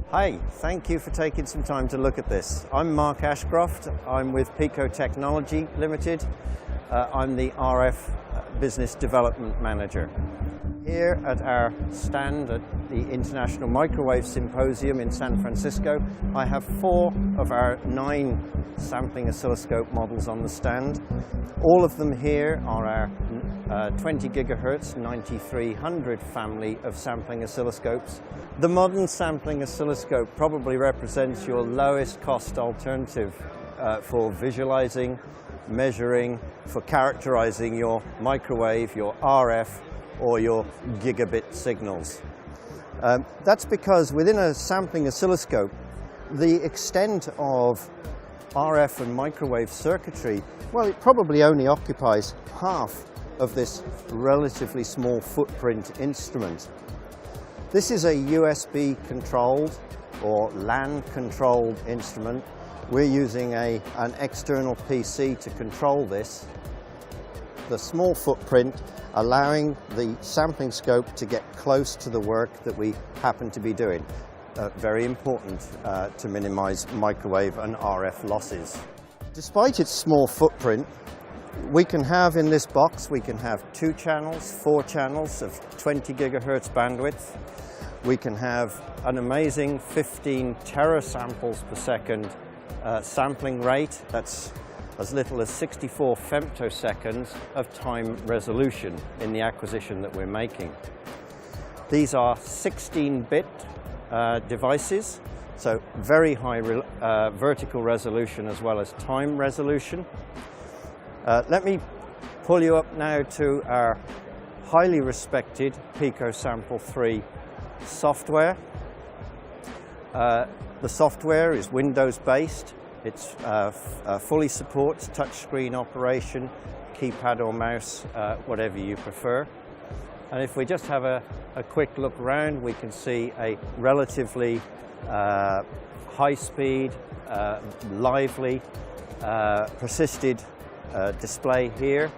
Hi, thank you for taking some time to look at this. I'm Mark Ashcroft. I'm with Pico Technology Limited. I'm the RF Business Development Manager. Here at our stand at the International Microwave Symposium in San Francisco, I have 4 of our 9 sampling oscilloscope models on the stand. All of them here are our 20 gigahertz 9300 family of sampling oscilloscopes. The modern sampling oscilloscope probably represents your lowest cost alternative for visualizing, measuring, for characterizing your microwave, your RF, or your gigabit signals. That's because within a sampling oscilloscope, the extent of RF and microwave circuitry, well, it probably only occupies half of this relatively small footprint instrument. This is a USB controlled or LAN controlled instrument. We're using an external PC to control this. The small footprint allowing the sampling scope to get close to the work that we happen to be doing. Very important to minimize microwave and RF losses. Despite its small footprint, we can have in this box, we can have 2 channels, 4 channels of 20 gigahertz bandwidth. We can have an amazing 15 terasamples per second sampling rate. That's as little as 64 femtoseconds of time resolution in the acquisition that we're making. These are 16-bit devices, so very high vertical resolution as well as time resolution. Let me pull you up now to our highly respected Pico Sample 3 software. The software is Windows-based. It fully supports touchscreen operation, keypad or mouse, whatever you prefer. And if we just have a quick look around, we can see a relatively high-speed, lively, persisted display here.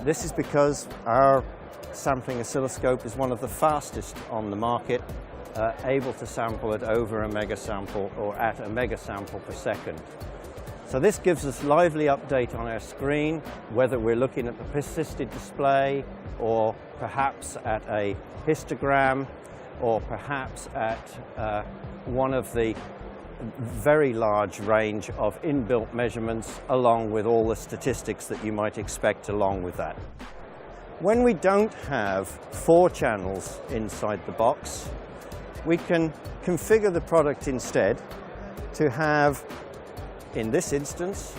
This is because our sampling oscilloscope is one of the fastest on the market, able to sample at over a megasample or at a megasample per second. So this gives us lively update on our screen, whether we're looking at the persisted display or perhaps at a histogram or perhaps at one of the very large range of inbuilt measurements along with all the statistics that you might expect along with that. When we don't have 4 channels inside the box, we can configure the product instead to have, in this instance,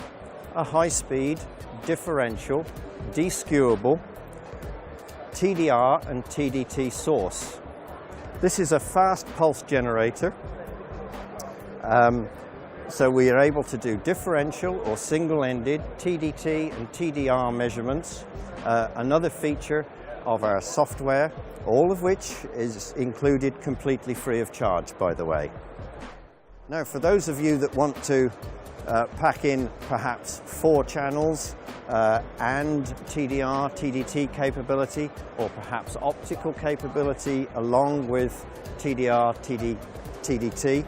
a high-speed, differential, deskewable TDR and TDT source. This is a fast pulse generator, so we are able to do differential or single-ended TDT and TDR measurements. Another feature of our software, all of which is included completely free of charge, by the way. Now, for those of you that want to pack in perhaps 4 channels and TDR, TDT capability, or perhaps optical capability along with TDR, TDT,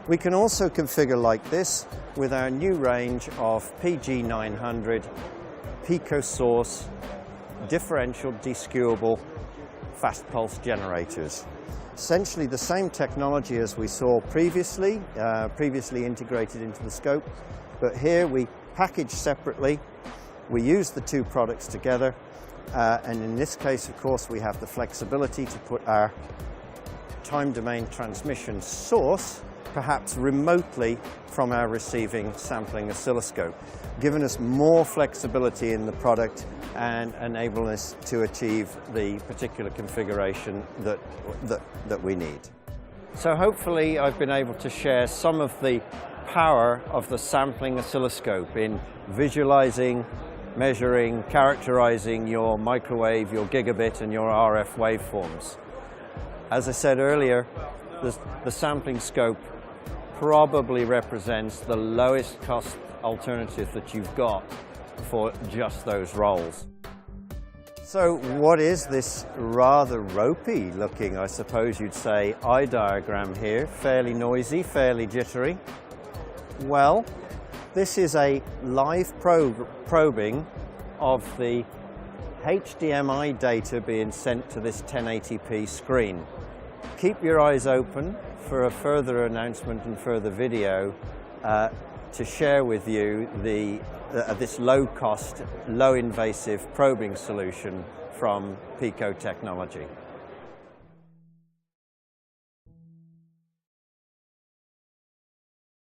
we can also configure like this with our new range of PG900 Pico source differential deskewable fast pulse generators. Essentially the same technology as we saw previously, integrated into the scope, but here we package separately. We use the 2 products together, and in this case, of course, we have the flexibility to put our time domain transmission source perhaps remotely from our receiving sampling oscilloscope, giving us more flexibility in the product and enabling us to achieve the particular configuration that we need. So hopefully I've been able to share some of the power of the sampling oscilloscope in visualizing, measuring, characterizing your microwave, your gigabit and your RF waveforms. As I said earlier, the sampling scope probably represents the lowest cost alternative that you've got for just those roles. So what is this rather ropey looking, I suppose you'd say, eye diagram here? Fairly noisy, fairly jittery. Well, this is a live probing of the HDMI data being sent to this 1080p screen. Keep your eyes open for a further announcement and further video to share with you this low-cost, low-invasive probing solution from Pico Technology.